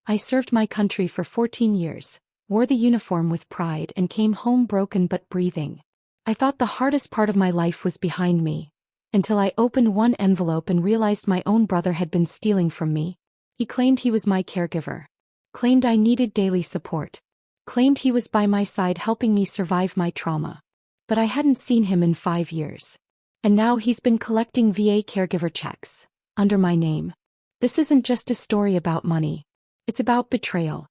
I served my country for 14 years, wore the uniform with pride and came home broken but breathing. I thought the hardest part of my life was behind me, until I opened one envelope and realized my own brother had been stealing from me. He claimed he was my caregiver. Claimed I needed daily support. Claimed he was by my side helping me survive my trauma. But I hadn't seen him in 5 years. And now he's been collecting VA caregiver checks, under my name. This isn't just a story about money. It's about betrayal.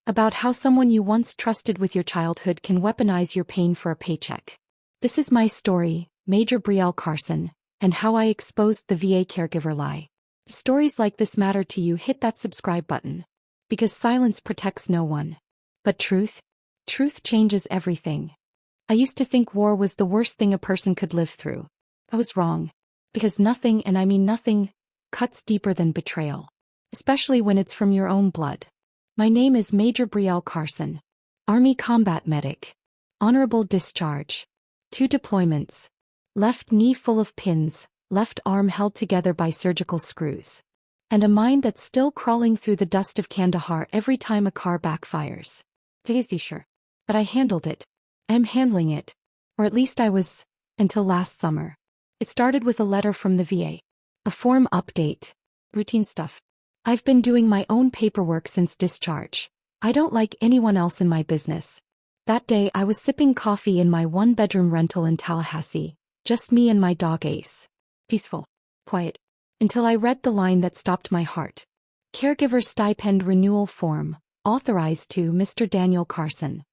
About how someone you once trusted with your childhood can weaponize your pain for a paycheck. This is my story, Major Brielle Carson, and how I exposed the VA caregiver lie. If stories like this matter to you, hit that subscribe button. Because silence protects no one. But truth? Truth changes everything. I used to think war was the worst thing a person could live through. I was wrong. Because nothing, and I mean nothing, cuts deeper than betrayal. Especially when it's from your own blood. My name is Major Brielle Carson. Army combat medic. Honorable discharge. 2 deployments. Left knee full of pins, left arm held together by surgical screws. And a mind that's still crawling through the dust of Kandahar every time a car backfires. Sure. But I handled it. I'm handling it. Or at least I was, until last summer. It started with a letter from the VA. A form update. Routine stuff. I've been doing my own paperwork since discharge. I don't like anyone else in my business. That day I was sipping coffee in my 1-bedroom rental in Tallahassee. Just me and my dog Ace. Peaceful. Quiet. Until I read the line that stopped my heart. Caregiver stipend renewal form, authorized to Mr. Daniel Carson.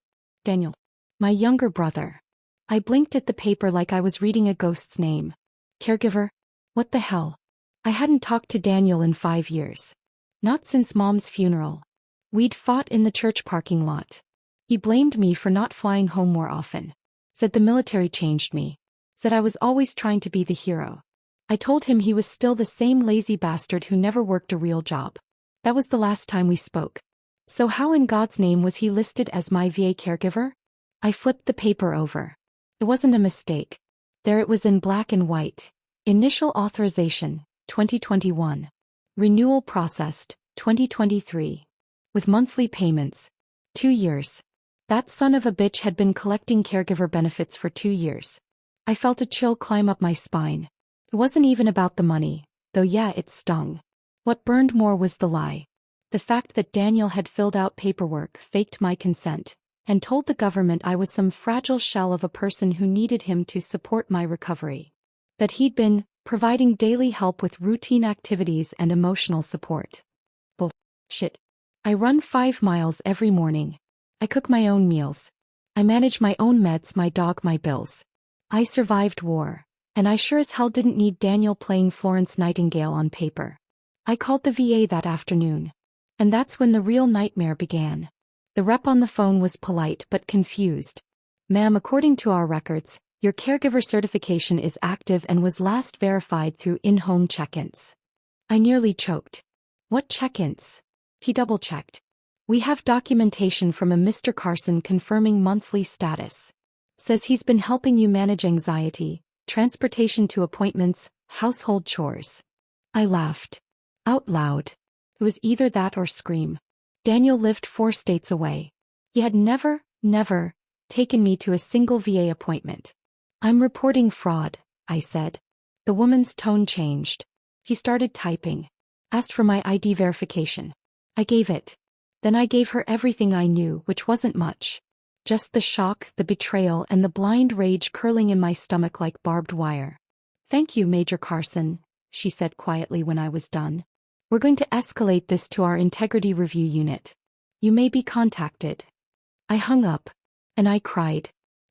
Daniel. My younger brother. I blinked at the paper like I was reading a ghost's name. Caregiver? What the hell? I hadn't talked to Daniel in 5 years. Not since Mom's funeral. We'd fought in the church parking lot. He blamed me for not flying home more often. Said the military changed me. Said I was always trying to be the hero. I told him he was still the same lazy bastard who never worked a real job. That was the last time we spoke. So how in God's name was he listed as my VA caregiver? I flipped the paper over. It wasn't a mistake. There it was in black and white. Initial authorization, 2021. Renewal processed, 2023. With monthly payments. 2 years. That son of a bitch had been collecting caregiver benefits for 2 years. I felt a chill climb up my spine. It wasn't even about the money, though yeah, it stung. What burned more was the lie. The fact that Daniel had filled out paperwork, faked my consent, and told the government I was some fragile shell of a person who needed him to support my recovery. That he'd been providing daily help with routine activities and emotional support. Bullshit. I run 5 miles every morning. I cook my own meals. I manage my own meds, my dog, my bills. I survived war. And I sure as hell didn't need Daniel playing Florence Nightingale on paper. I called the VA that afternoon. And that's when the real nightmare began. The rep on the phone was polite but confused. Ma'am, according to our records, your caregiver certification is active and was last verified through in-home check-ins. I nearly choked. What check-ins? He double-checked. We have documentation from a Mr. Carson confirming monthly status. Says he's been helping you manage anxiety, transportation to appointments, household chores. I laughed. Out loud. It was either that or scream. Daniel lived 4 states away. He had never taken me to a single VA appointment. I'm reporting fraud, I said. The woman's tone changed. He started typing. Asked for my ID verification. I gave it. Then I gave her everything I knew, which wasn't much. Just the shock, the betrayal, and the blind rage curling in my stomach like barbed wire. Thank you, Major Carson, she said quietly when I was done. We're going to escalate this to our integrity review unit. You may be contacted. I hung up. And I cried.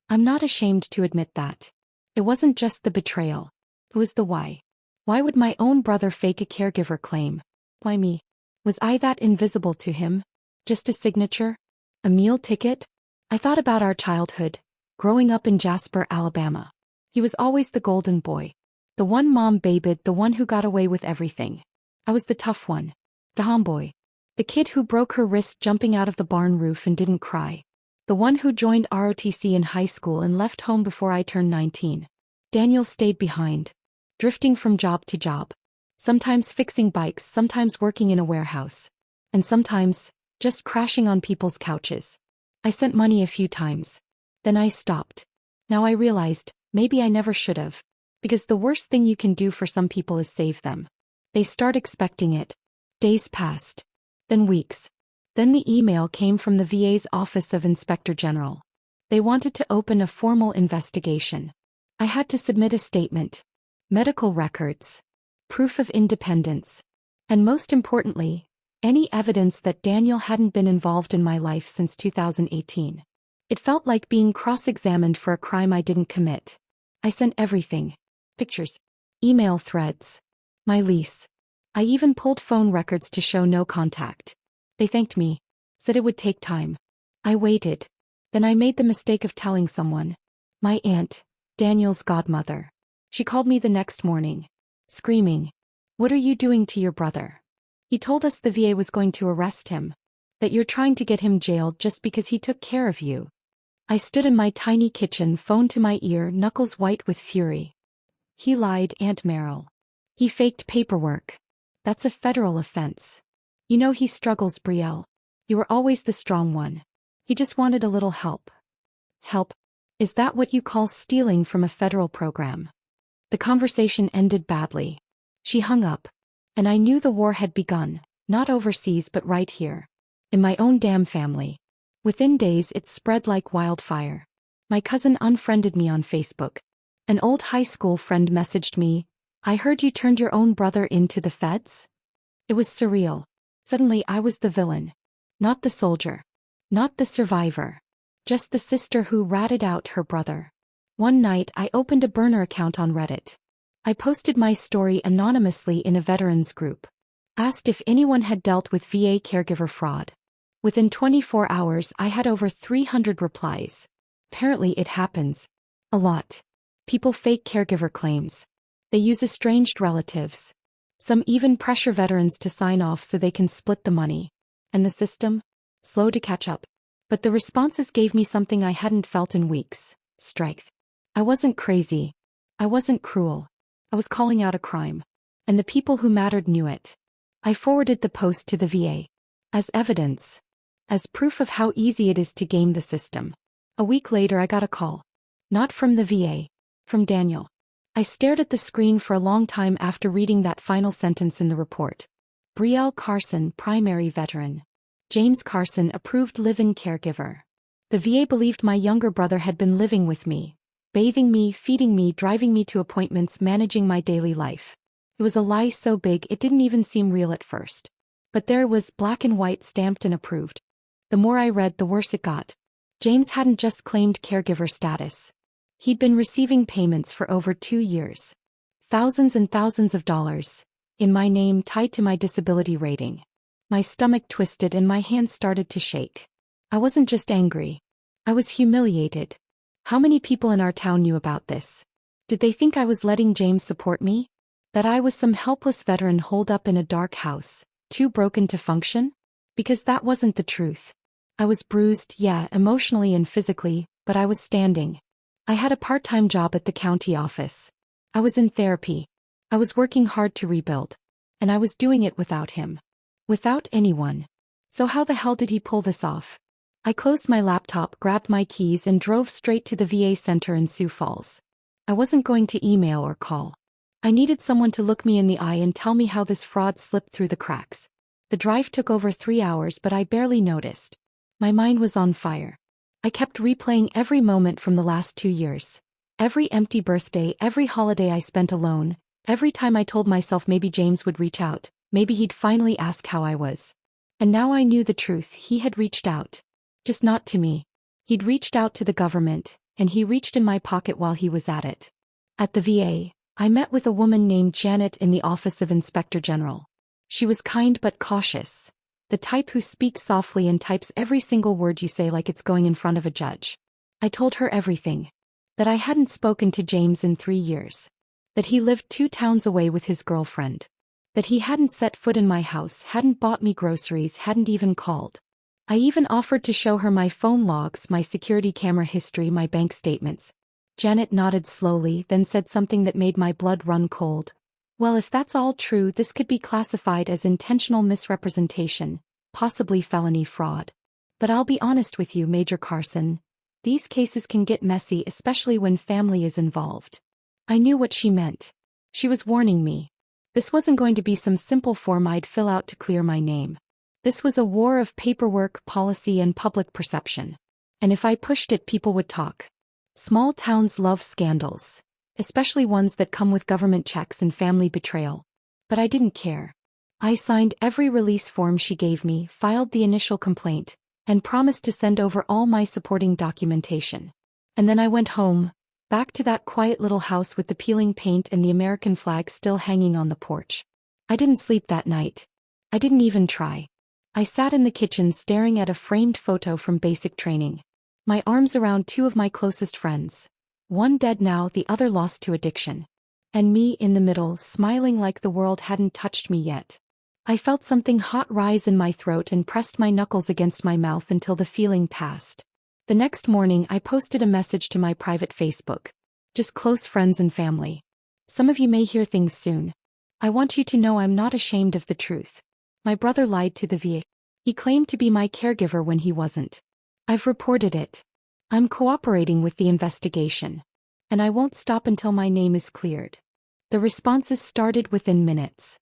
I'm not ashamed to admit that. It wasn't just the betrayal. It was the why. Why would my own brother fake a caregiver claim? Why me? Was I that invisible to him? Just a signature? A meal ticket? I thought about our childhood, growing up in Jasper, Alabama. He was always the golden boy. The one Mom babied, the one who got away with everything. I was the tough one. The tomboy. The kid who broke her wrist jumping out of the barn roof and didn't cry. The one who joined ROTC in high school and left home before I turned 19. Daniel stayed behind. Drifting from job to job. Sometimes fixing bikes, sometimes working in a warehouse. And sometimes, just crashing on people's couches. I sent money a few times. Then I stopped. Now I realized, maybe I never should have. Because the worst thing you can do for some people is save them. They start expecting it. Days passed. Then weeks. Then the email came from the VA's Office of Inspector General. They wanted to open a formal investigation. I had to submit a statement, medical records, proof of independence, and most importantly, any evidence that Daniel hadn't been involved in my life since 2018. It felt like being cross-examined for a crime I didn't commit. I sent everything. Pictures, email threads, my lease. I even pulled phone records to show no contact. They thanked me, said it would take time. I waited. Then I made the mistake of telling someone. My aunt, Daniel's godmother. She called me the next morning, screaming, "What are you doing to your brother? He told us the VA was going to arrest him, that you're trying to get him jailed just because he took care of you." I stood in my tiny kitchen, phone to my ear, knuckles white with fury. He lied, Aunt Merrill. He faked paperwork. That's a federal offense. You know he struggles, Brielle. You were always the strong one. He just wanted a little help. Help? Is that what you call stealing from a federal program? The conversation ended badly. She hung up. And I knew the war had begun, not overseas but right here. In my own damn family. Within days it spread like wildfire. My cousin unfriended me on Facebook. An old high school friend messaged me, "I heard you turned your own brother into the feds?" It was surreal. Suddenly I was the villain. Not the soldier. Not the survivor. Just the sister who ratted out her brother. One night I opened a burner account on Reddit. I posted my story anonymously in a veterans group. Asked if anyone had dealt with VA caregiver fraud. Within 24 hours I had over 300 replies. Apparently it happens. A lot. People fake caregiver claims. They use estranged relatives. Some even pressure veterans to sign off so they can split the money. And the system? Slow to catch up. But the responses gave me something I hadn't felt in weeks. Strength. I wasn't crazy. I wasn't cruel. I was calling out a crime. And the people who mattered knew it. I forwarded the post to the VA. As evidence. As proof of how easy it is to game the system. A week later I got a call. Not from the VA. From Daniel. I stared at the screen for a long time after reading that final sentence in the report. Brielle Carson, primary veteran. James Carson, approved live-in caregiver. The VA believed my younger brother had been living with me, bathing me, feeding me, driving me to appointments, managing my daily life. It was a lie so big it didn't even seem real at first. But there it was, black and white, stamped and approved. The more I read, the worse it got. James hadn't just claimed caregiver status. He'd been receiving payments for over 2 years. Thousands and thousands of dollars. In my name, tied to my disability rating. My stomach twisted and my hands started to shake. I wasn't just angry. I was humiliated. How many people in our town knew about this? Did they think I was letting James support me? That I was some helpless veteran holed up in a dark house, too broken to function? Because that wasn't the truth. I was bruised, yeah, emotionally and physically, but I was standing. I had a part-time job at the county office. I was in therapy. I was working hard to rebuild. And I was doing it without him. Without anyone. So how the hell did he pull this off? I closed my laptop, grabbed my keys and drove straight to the VA center in Sioux Falls. I wasn't going to email or call. I needed someone to look me in the eye and tell me how this fraud slipped through the cracks. The drive took over 3 hours, but I barely noticed. My mind was on fire. I kept replaying every moment from the last 2 years. Every empty birthday, every holiday I spent alone, every time I told myself maybe James would reach out, maybe he'd finally ask how I was. And now I knew the truth, he had reached out. Just not to me. He'd reached out to the government, and he reached in my pocket while he was at it. At the VA, I met with a woman named Janet in the Office of Inspector General. She was kind but cautious. The type who speaks softly and types every single word you say like it's going in front of a judge. I told her everything. That I hadn't spoken to James in 3 years. That he lived 2 towns away with his girlfriend. That he hadn't set foot in my house, hadn't bought me groceries, hadn't even called. I even offered to show her my phone logs, my security camera history, my bank statements. Janet nodded slowly, then said something that made my blood run cold. Well, if that's all true, this could be classified as intentional misrepresentation, possibly felony fraud. But I'll be honest with you, Major Carson. These cases can get messy, especially when family is involved. I knew what she meant. She was warning me. This wasn't going to be some simple form I'd fill out to clear my name. This was a war of paperwork, policy, and public perception. And if I pushed it, people would talk. Small towns love scandals, especially ones that come with government checks and family betrayal. But I didn't care. I signed every release form she gave me, filed the initial complaint, and promised to send over all my supporting documentation. And then I went home, back to that quiet little house with the peeling paint and the American flag still hanging on the porch. I didn't sleep that night. I didn't even try. I sat in the kitchen staring at a framed photo from basic training. My arms around two of my closest friends. One dead now, the other lost to addiction. And me in the middle, smiling like the world hadn't touched me yet. I felt something hot rise in my throat and pressed my knuckles against my mouth until the feeling passed. The next morning I posted a message to my private Facebook. Just close friends and family. Some of you may hear things soon. I want you to know I'm not ashamed of the truth. My brother lied to the VA. He claimed to be my caregiver when he wasn't. I've reported it. I'm cooperating with the investigation. And I won't stop until my name is cleared. The responses started within minutes.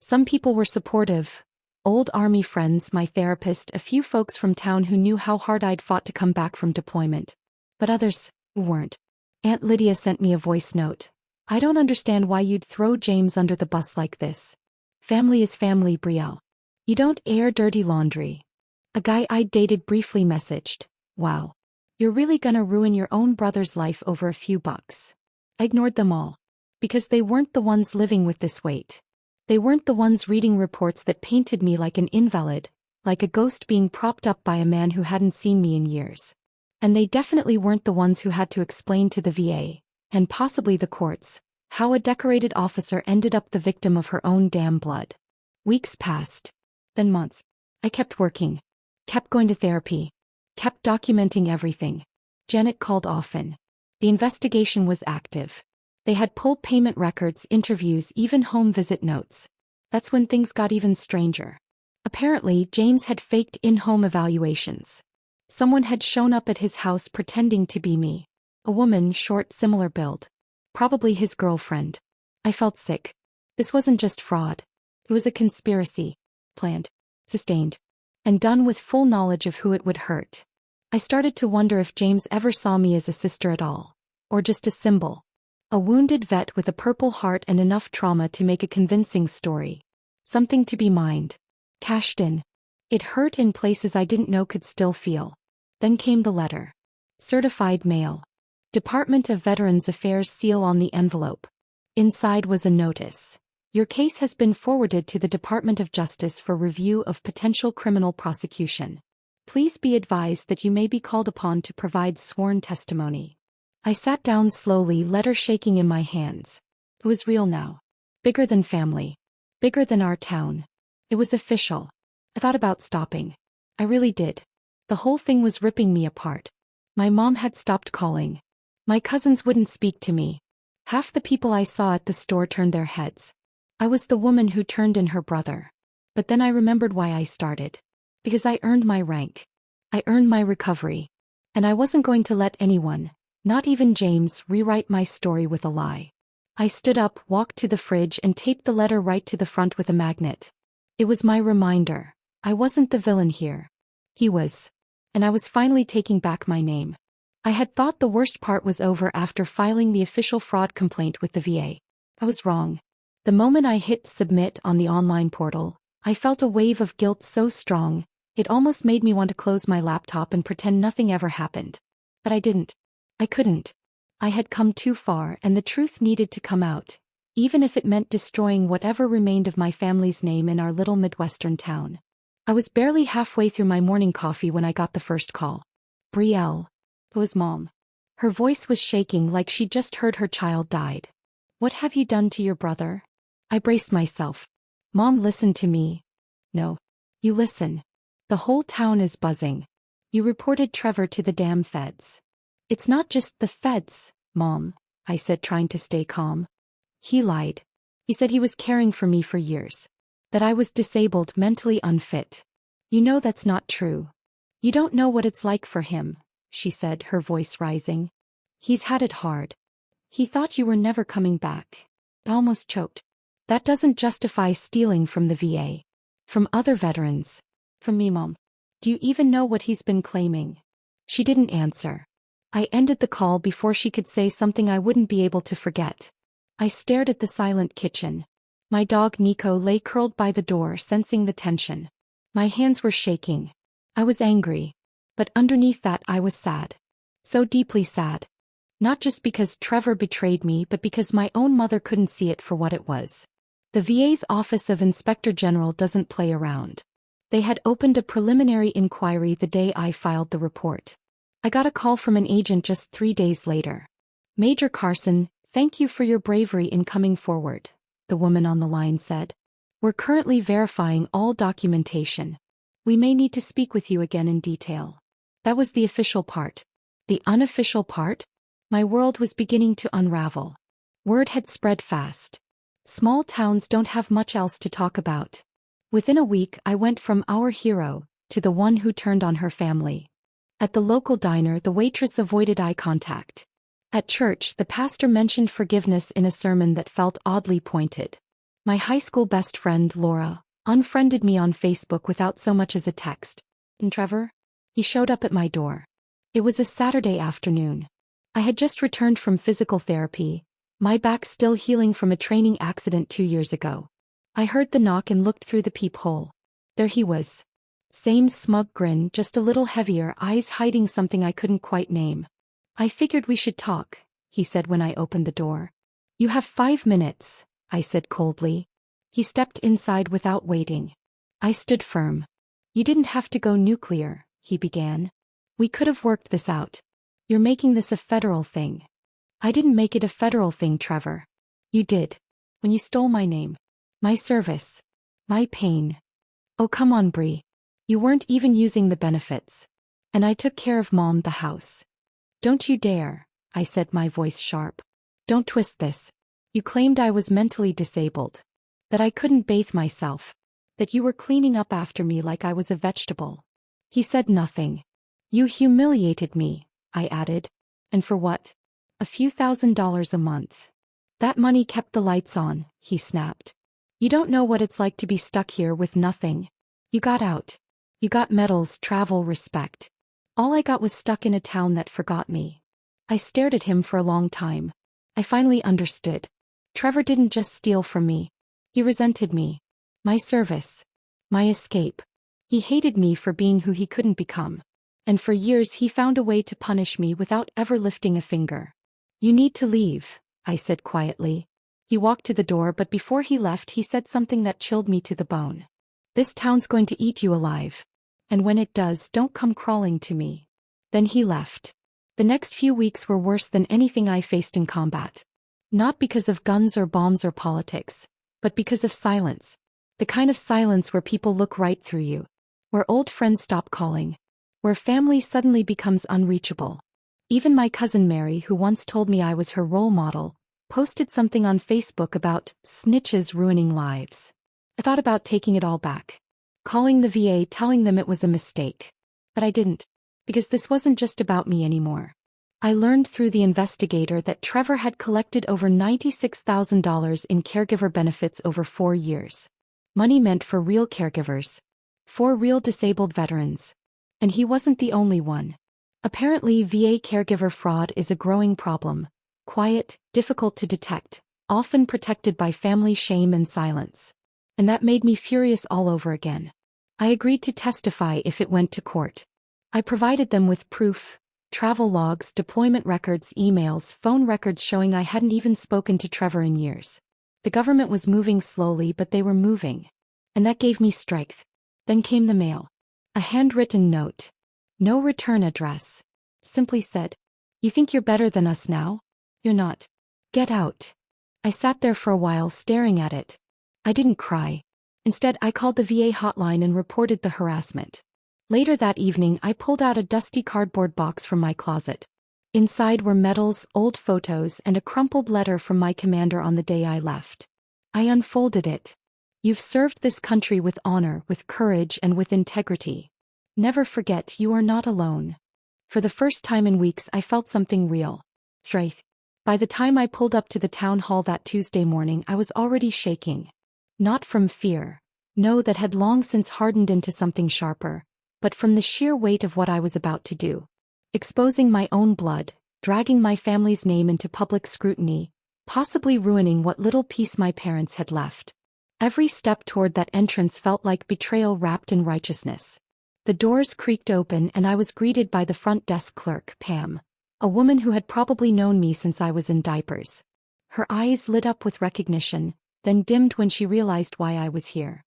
Some people were supportive. Old Army friends, my therapist, a few folks from town who knew how hard I'd fought to come back from deployment. But others weren't. Aunt Lydia sent me a voice note. I don't understand why you'd throw James under the bus like this. Family is family, Brielle. You don't air dirty laundry. A guy I dated briefly messaged. Wow. You're really gonna ruin your own brother's life over a few bucks. I ignored them all. Because they weren't the ones living with this weight. They weren't the ones reading reports that painted me like an invalid, like a ghost being propped up by a man who hadn't seen me in years. And they definitely weren't the ones who had to explain to the VA, and possibly the courts, how a decorated officer ended up the victim of her own damn blood. Weeks passed. Then months. I kept working. Kept going to therapy. Kept documenting everything. Janet called often. The investigation was active. They had pulled payment records, interviews, even home visit notes. That's when things got even stranger. Apparently, James had faked in-home evaluations. Someone had shown up at his house pretending to be me. A woman, short, similar build. Probably his girlfriend. I felt sick. This wasn't just fraud. It was a conspiracy. Planned, sustained, and done with full knowledge of who it would hurt. I started to wonder if James ever saw me as a sister at all. Or just a symbol. A wounded vet with a purple heart and enough trauma to make a convincing story. Something to be mined. Cashed in. It hurt in places I didn't know could still feel. Then came the letter. Certified mail. Department of Veterans Affairs seal on the envelope. Inside was a notice. Your case has been forwarded to the Department of Justice for review of potential criminal prosecution. Please be advised that you may be called upon to provide sworn testimony. I sat down slowly, letter shaking in my hands. It was real now. Bigger than family. Bigger than our town. It was official. I thought about stopping. I really did. The whole thing was ripping me apart. My mom had stopped calling. My cousins wouldn't speak to me. Half the people I saw at the store turned their heads. I was the woman who turned in her brother. But then I remembered why I started. Because I earned my rank. I earned my recovery. And I wasn't going to let anyone, not even James, rewrite my story with a lie. I stood up, walked to the fridge, and taped the letter right to the front with a magnet. It was my reminder. I wasn't the villain here. He was. And I was finally taking back my name. I had thought the worst part was over after filing the official fraud complaint with the VA. I was wrong. The moment I hit submit on the online portal, I felt a wave of guilt so strong, it almost made me want to close my laptop and pretend nothing ever happened. But I didn't. I couldn't. I had come too far, and the truth needed to come out, even if it meant destroying whatever remained of my family's name in our little Midwestern town. I was barely halfway through my morning coffee when I got the first call. Brielle. It was Mom. Her voice was shaking like she'd just heard her child died. What have you done to your brother? I braced myself. Mom, listen to me. No. You listen. The whole town is buzzing. You reported Trevor to the damn feds. It's not just the feds, Mom, I said, trying to stay calm. He lied. He said he was caring for me for years. That I was disabled, mentally unfit. You know that's not true. You don't know what it's like for him, she said, her voice rising. He's had it hard. He thought you were never coming back. I almost choked. That doesn't justify stealing from the VA. From other veterans. From me, Mom. Do you even know what he's been claiming? She didn't answer. I ended the call before she could say something I wouldn't be able to forget. I stared at the silent kitchen. My dog Nico lay curled by the door, sensing the tension. My hands were shaking. I was angry. But underneath that I was sad. So deeply sad. Not just because Trevor betrayed me, but because my own mother couldn't see it for what it was. The VA's Office of Inspector General doesn't play around. They had opened a preliminary inquiry the day I filed the report. I got a call from an agent just 3 days later. Major Carson, thank you for your bravery in coming forward, the woman on the line said. We're currently verifying all documentation. We may need to speak with you again in detail. That was the official part. The unofficial part? My world was beginning to unravel. Word had spread fast. Small towns don't have much else to talk about. Within a week I went from our hero to the one who turned on her family. At the local diner the waitress avoided eye contact. At church the pastor mentioned forgiveness in a sermon that felt oddly pointed. My high school best friend Laura unfriended me on Facebook without so much as a text. And Trevor? He showed up at my door. It was a Saturday afternoon. I had just returned from physical therapy, my back still healing from a training accident 2 years ago. I heard the knock and looked through the peephole. There he was. Same smug grin, just a little heavier, eyes hiding something I couldn't quite name. I figured we should talk, he said when I opened the door. You have 5 minutes, I said coldly. He stepped inside without waiting. I stood firm. You didn't have to go nuclear, he began. We could have worked this out. You're making this a federal thing. I didn't make it a federal thing, Trevor. You did. When you stole my name. My service. My pain. Oh, come on, Bree. You weren't even using the benefits. And I took care of Mom, the house. Don't you dare, I said, my voice sharp. Don't twist this. You claimed I was mentally disabled. That I couldn't bathe myself. That you were cleaning up after me like I was a vegetable. He said nothing. You humiliated me, I added. And for what? A few $1,000s a month. That money kept the lights on, he snapped. You don't know what it's like to be stuck here with nothing. You got out. You got medals, travel, respect. All I got was stuck in a town that forgot me. I stared at him for a long time. I finally understood. Trevor didn't just steal from me. He resented me. My service. My escape. He hated me for being who he couldn't become. And for years he found a way to punish me without ever lifting a finger. You need to leave, I said quietly. He walked to the door, but before he left he said something that chilled me to the bone. This town's going to eat you alive. And when it does, don't come crawling to me. Then he left. The next few weeks were worse than anything I faced in combat. Not because of guns or bombs or politics, but because of silence. The kind of silence where people look right through you. Where old friends stop calling. Where family suddenly becomes unreachable. Even my cousin Mary, who once told me I was her role model, posted something on Facebook about snitches ruining lives. I thought about taking it all back. Calling the VA, telling them it was a mistake. But I didn't. Because this wasn't just about me anymore. I learned through the investigator that Trevor had collected over $96,000 in caregiver benefits over 4 years. Money meant for real caregivers. For real disabled veterans. And he wasn't the only one. Apparently, VA caregiver fraud is a growing problem. Quiet, difficult to detect, often protected by family shame and silence. And that made me furious all over again. I agreed to testify if it went to court. I provided them with proof, travel logs, deployment records, emails, phone records showing I hadn't even spoken to Trevor in years. The government was moving slowly, but they were moving. And that gave me strength. Then came the mail. A handwritten note. No return address. Simply said, "You think you're better than us now? You're not. Get out." I sat there for a while staring at it. I didn't cry. Instead, I called the VA hotline and reported the harassment. Later that evening, I pulled out a dusty cardboard box from my closet. Inside were medals, old photos, and a crumpled letter from my commander on the day I left. I unfolded it. You've served this country with honor, with courage, and with integrity. Never forget you are not alone. For the first time in weeks I felt something real. Strength. By the time I pulled up to the town hall that Tuesday morning I was already shaking. Not from fear. No, that had long since hardened into something sharper. But from the sheer weight of what I was about to do. Exposing my own blood, dragging my family's name into public scrutiny, possibly ruining what little peace my parents had left. Every step toward that entrance felt like betrayal wrapped in righteousness. The doors creaked open and I was greeted by the front desk clerk, Pam, a woman who had probably known me since I was in diapers. Her eyes lit up with recognition, then dimmed when she realized why I was here.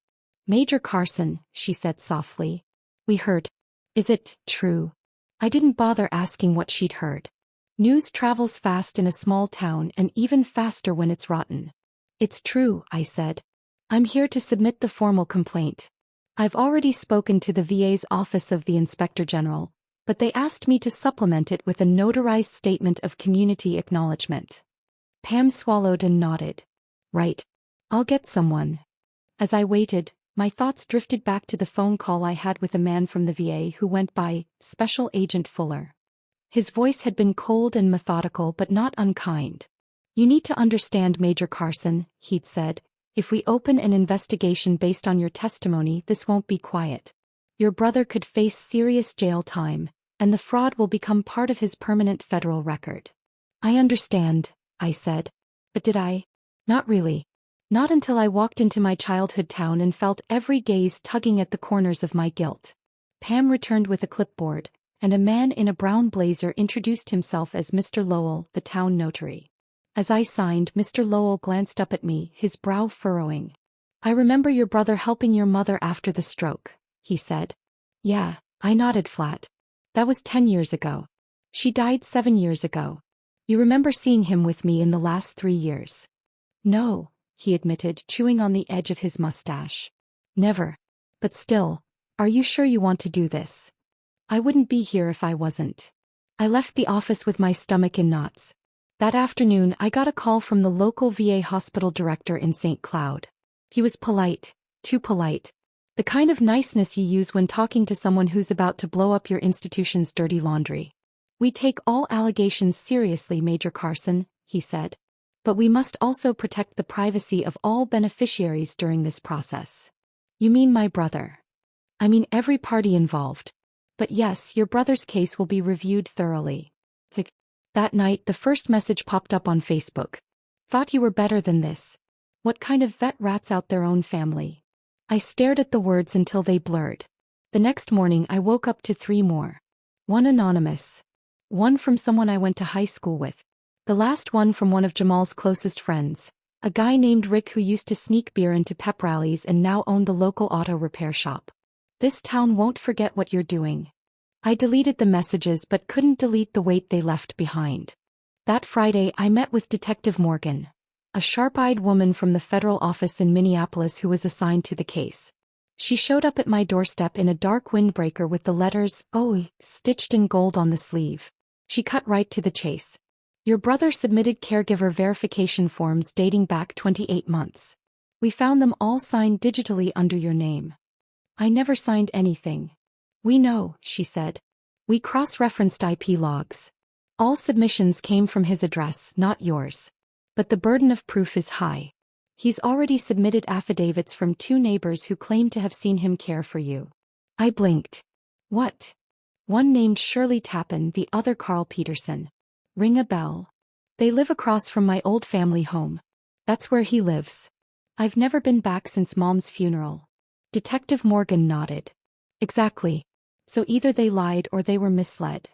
"Major Carson," she said softly. "We heard. Is it true?" I didn't bother asking what she'd heard. News travels fast in a small town and even faster when it's rotten. "It's true," I said. "I'm here to submit the formal complaint. I've already spoken to the VA's Office of the Inspector General, but they asked me to supplement it with a notarized statement of community acknowledgement." Pam swallowed and nodded. "Right. I'll get someone." As I waited, my thoughts drifted back to the phone call I had with a man from the VA who went by Special Agent Fuller. His voice had been cold and methodical but not unkind. "You need to understand, Major Carson," he'd said. "If we open an investigation based on your testimony, this won't be quiet. Your brother could face serious jail time, and the fraud will become part of his permanent federal record." "I understand," I said. "But did I?" "Not really. Not until I walked into my childhood town and felt every gaze tugging at the corners of my guilt." Pam returned with a clipboard, and a man in a brown blazer introduced himself as Mr. Lowell, the town notary. As I signed, Mr. Lowell glanced up at me, his brow furrowing. "I remember your brother helping your mother after the stroke," he said. "Yeah," I nodded flat. "That was 10 years ago. She died 7 years ago. You remember seeing him with me in the last 3 years?" "No," he admitted, chewing on the edge of his mustache. "Never. But still, are you sure you want to do this?" "I wouldn't be here if I wasn't." I left the office with my stomach in knots. That afternoon I got a call from the local VA hospital director in St. Cloud. He was polite, too polite. The kind of niceness you use when talking to someone who's about to blow up your institution's dirty laundry. "We take all allegations seriously, Major Carson," he said. "But we must also protect the privacy of all beneficiaries during this process." "You mean my brother?" "I mean every party involved. But yes, your brother's case will be reviewed thoroughly." That night the first message popped up on Facebook. "Thought you were better than this. What kind of vet rats out their own family?" I stared at the words until they blurred. The next morning I woke up to 3 more. One anonymous. One from someone I went to high school with. The last one from one of Jamal's closest friends, a guy named Rick who used to sneak beer into pep rallies and now owned the local auto repair shop. "This town won't forget what you're doing." I deleted the messages but couldn't delete the weight they left behind. That Friday I met with Detective Morgan, a sharp-eyed woman from the federal office in Minneapolis who was assigned to the case. She showed up at my doorstep in a dark windbreaker with the letters, "OI," stitched in gold on the sleeve. She cut right to the chase. "Your brother submitted caregiver verification forms dating back 28 months. We found them all signed digitally under your name." "I never signed anything." "We know," she said. "We cross-referenced IP logs. All submissions came from his address, not yours. But the burden of proof is high. He's already submitted affidavits from 2 neighbors who claim to have seen him care for you." I blinked. "What?" "One named Shirley Tappan, the other Carl Peterson. Ring a bell?" "They live across from my old family home. That's where he lives. I've never been back since Mom's funeral." Detective Morgan nodded. "Exactly. So either they lied or they were misled."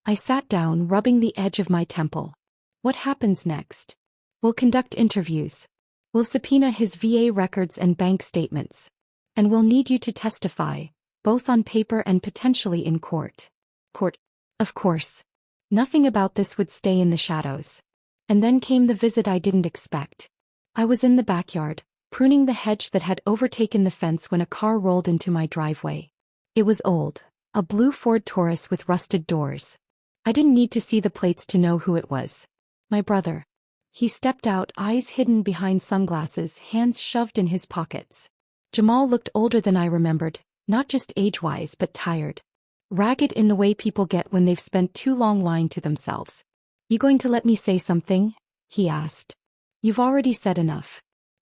I sat down, rubbing the edge of my temple. "What happens next?" "We'll conduct interviews. We'll subpoena his VA records and bank statements. And we'll need you to testify, both on paper and potentially in court." "Court?" "Of course. Nothing about this would stay in the shadows." And then came the visit I didn't expect. I was in the backyard, pruning the hedge that had overtaken the fence when a car rolled into my driveway. It was old. A blue Ford Taurus with rusted doors. I didn't need to see the plates to know who it was. My brother. He stepped out, eyes hidden behind sunglasses, hands shoved in his pockets. Jamal looked older than I remembered, not just age-wise but tired. Ragged in the way people get when they've spent too long lying to themselves. "You going to let me say something?" he asked. "You've already said enough.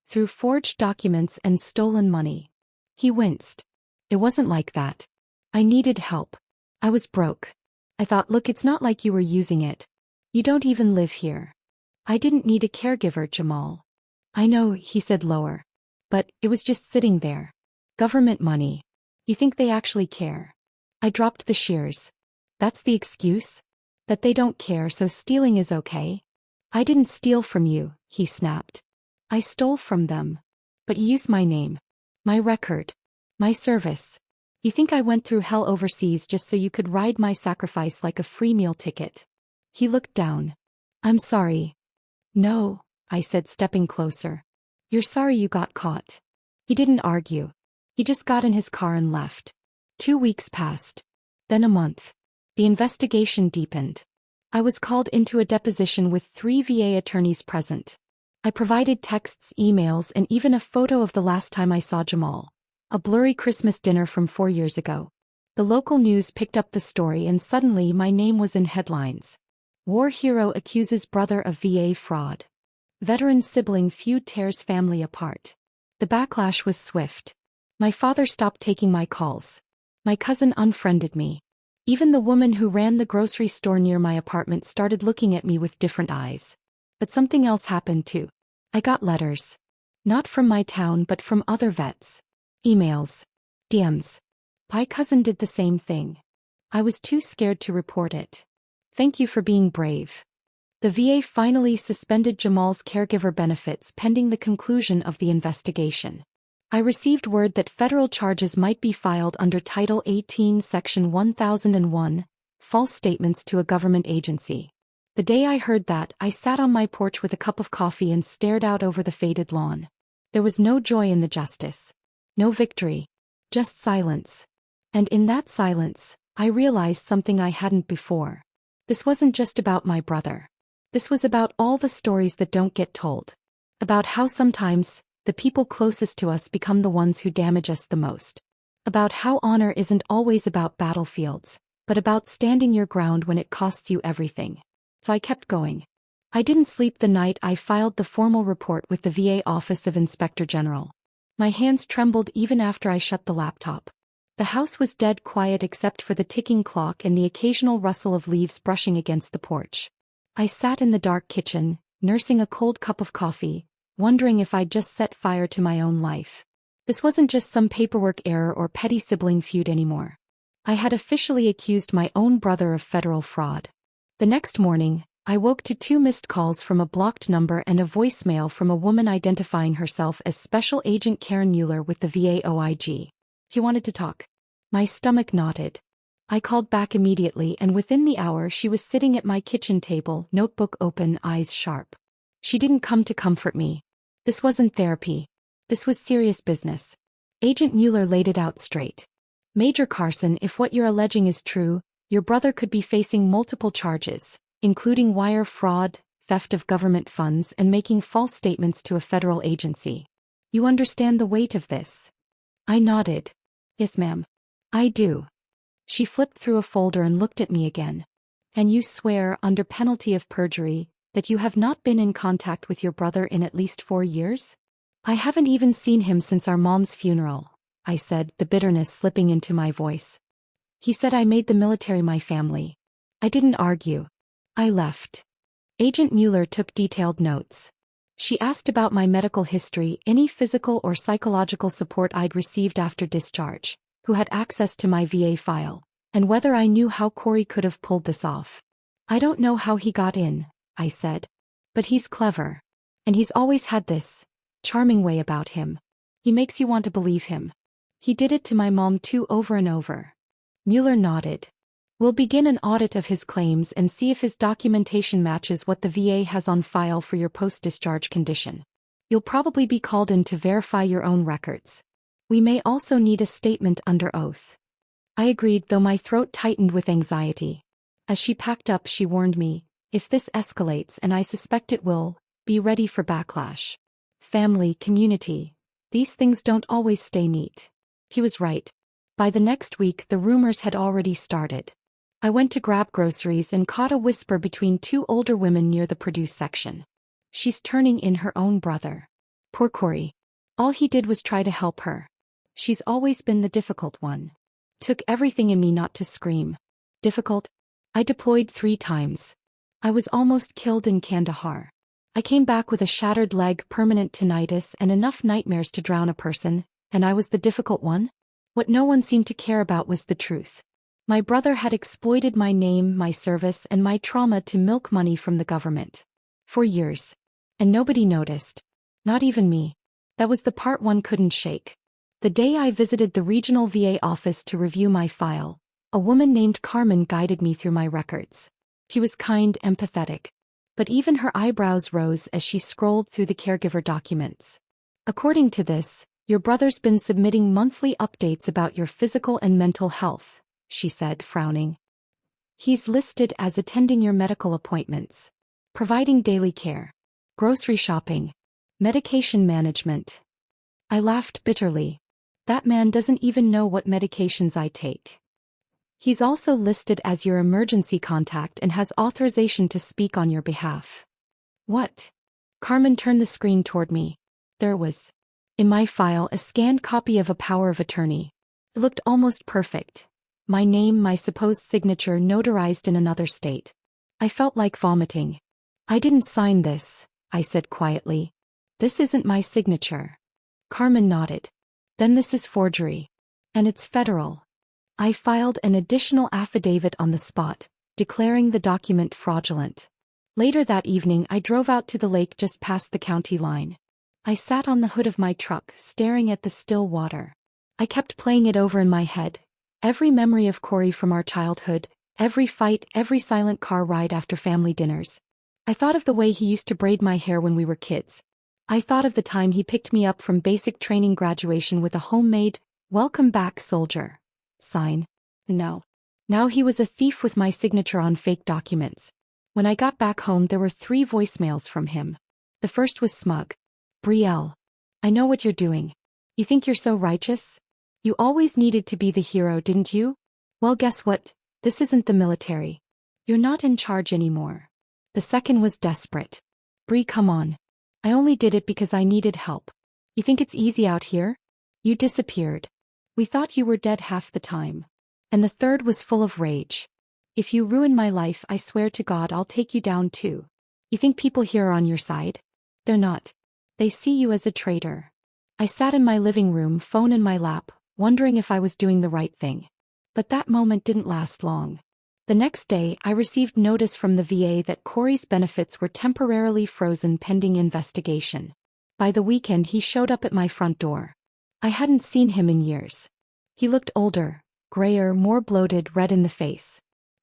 Through forged documents and stolen money." He winced. "It wasn't like that. I needed help. I was broke. I thought, look, it's not like you were using it. You don't even live here." "I didn't need a caregiver, Jamal." "I know," he said lower. "But it was just sitting there. Government money. You think they actually care?" I dropped the shears. "That's the excuse? That they don't care, so stealing is okay?" "I didn't steal from you," he snapped. "I stole from them. But you used my name. My record. My service. You think I went through hell overseas just so you could ride my sacrifice like a free meal ticket?" He looked down. "I'm sorry." "No," I said, stepping closer. "You're sorry you got caught." He didn't argue. He just got in his car and left. 2 weeks passed. Then a month. The investigation deepened. I was called into a deposition with 3 VA attorneys present. I provided texts, emails, and even a photo of the last time I saw Jamal. A blurry Christmas dinner from 4 years ago. The local news picked up the story and suddenly my name was in headlines. War hero accuses brother of VA fraud. Veteran sibling feud tears family apart. The backlash was swift. My father stopped taking my calls. My cousin unfriended me. Even the woman who ran the grocery store near my apartment started looking at me with different eyes. But something else happened too. I got letters. Not from my town but from other vets. Emails. DMs. My cousin did the same thing. I was too scared to report it. "Thank you for being brave." The VA finally suspended Jamal's caregiver benefits pending the conclusion of the investigation. I received word that federal charges might be filed under Title 18, Section 1001, false statements to a government agency. The day I heard that, I sat on my porch with a cup of coffee and stared out over the faded lawn. There was no joy in the justice. No victory. Just silence. And in that silence, I realized something I hadn't before. This wasn't just about my brother. This was about all the stories that don't get told. About how sometimes, the people closest to us become the ones who damage us the most. About how honor isn't always about battlefields, but about standing your ground when it costs you everything. So I kept going. I didn't sleep the night I filed the formal report with the VA Office of Inspector General. My hands trembled even after I shut the laptop. The house was dead quiet except for the ticking clock and the occasional rustle of leaves brushing against the porch. I sat in the dark kitchen, nursing a cold cup of coffee, wondering if I'd just set fire to my own life. This wasn't just some paperwork error or petty sibling feud anymore. I had officially accused my own brother of federal fraud. The next morning, I woke to 2 missed calls from a blocked number and a voicemail from a woman identifying herself as Special Agent Karen Mueller with the VA OIG. He wanted to talk. My stomach knotted. I called back immediately and within the hour she was sitting at my kitchen table, notebook open, eyes sharp. She didn't come to comfort me. This wasn't therapy. This was serious business. Agent Mueller laid it out straight. "Major Carson, if what you're alleging is true, your brother could be facing multiple charges, including wire fraud, theft of government funds, and making false statements to a federal agency. You understand the weight of this?" I nodded. "Yes, ma'am. I do." She flipped through a folder and looked at me again. "And you swear, under penalty of perjury, that you have not been in contact with your brother in at least 4 years?" "I haven't even seen him since our mom's funeral," I said, the bitterness slipping into my voice. "He said I made the military my family." I didn't argue. I left. Agent Mueller took detailed notes. She asked about my medical history, any physical or psychological support I'd received after discharge, who had access to my VA file, and whether I knew how Corey could have pulled this off. "I don't know how he got in," I said. "But he's clever. And he's always had this charming way about him. He makes you want to believe him. He did it to my mom too, over and over." Mueller nodded. "We'll begin an audit of his claims and see if his documentation matches what the VA has on file for your post-discharge condition. You'll probably be called in to verify your own records. We may also need a statement under oath." I agreed, though my throat tightened with anxiety. As she packed up, she warned me, "If this escalates, and I suspect it will, be ready for backlash. Family, community, These things don't always stay neat. He was right. By the next week, the rumors had already started. I went to grab groceries and caught a whisper between two older women near the produce section. She's turning in her own brother. Poor Corey. All he did was try to help her. She's always been the difficult one. Took everything in me not to scream. Difficult? I deployed 3 times. I was almost killed in Kandahar. I came back with a shattered leg, permanent tinnitus, and enough nightmares to drown a person, and I was the difficult one? What no one seemed to care about was the truth. My brother had exploited my name, my service, and my trauma to milk money from the government. For years. And nobody noticed. Not even me. That was the part one couldn't shake. The day I visited the regional VA office to review my file, a woman named Carmen guided me through my records. She was kind, empathetic. But even her eyebrows rose as she scrolled through the caregiver documents. According to this, your brother's been submitting monthly updates about your physical and mental health, she said, frowning. He's listed as attending your medical appointments, providing daily care, grocery shopping, medication management. I laughed bitterly. That man doesn't even know what medications I take. He's also listed as your emergency contact and has authorization to speak on your behalf. What? Carmen turned the screen toward me. There was, in my file, a scanned copy of a power of attorney. It looked almost perfect. My name, my supposed signature, notarized in another state. I felt like vomiting. I didn't sign this, I said quietly. This isn't my signature. Carmen nodded. Then this is forgery. And it's federal. I filed an additional affidavit on the spot, declaring the document fraudulent. Later that evening, I drove out to the lake just past the county line. I sat on the hood of my truck, staring at the still water. I kept playing it over in my head. Every memory of Corey from our childhood, every fight, every silent car ride after family dinners. I thought of the way he used to braid my hair when we were kids. I thought of the time he picked me up from basic training graduation with a homemade, "Welcome back, soldier" sign. No. Now he was a thief with my signature on fake documents. When I got back home, there were 3 voicemails from him. The first was smug. Brielle. I know what you're doing. You think you're so righteous? You always needed to be the hero, didn't you? Well, guess what? This isn't the military. You're not in charge anymore. The second was desperate. Brie, come on. I only did it because I needed help. You think it's easy out here? You disappeared. We thought you were dead half the time. And the third was full of rage. If you ruin my life, I swear to God I'll take you down too. You think people here are on your side? They're not. They see you as a traitor. I sat in my living room, phone in my lap, wondering if I was doing the right thing. But that moment didn't last long. The next day, I received notice from the VA that Corey's benefits were temporarily frozen pending investigation. By the weekend, he showed up at my front door. I hadn't seen him in years. He looked older, grayer, more bloated, red in the face.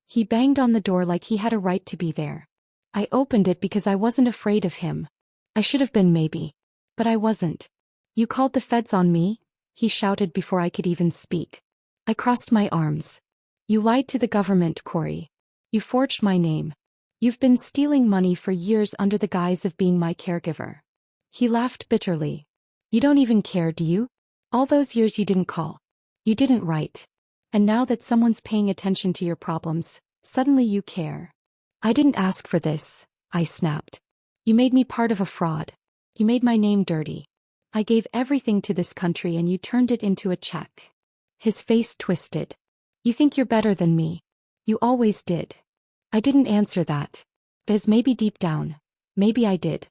He banged on the door like he had a right to be there. I opened it because I wasn't afraid of him. I should have been, maybe. But I wasn't. You called the feds on me? He shouted before I could even speak. I crossed my arms. You lied to the government, Corey. You forged my name. You've been stealing money for years under the guise of being my caregiver. He laughed bitterly. You don't even care, do you? All those years you didn't call. You didn't write. And now that someone's paying attention to your problems, suddenly you care. I didn't ask for this, I snapped. You made me part of a fraud. You made my name dirty. I gave everything to this country and you turned it into a check. His face twisted. You think you're better than me. You always did. I didn't answer that. Because maybe deep down, maybe I did.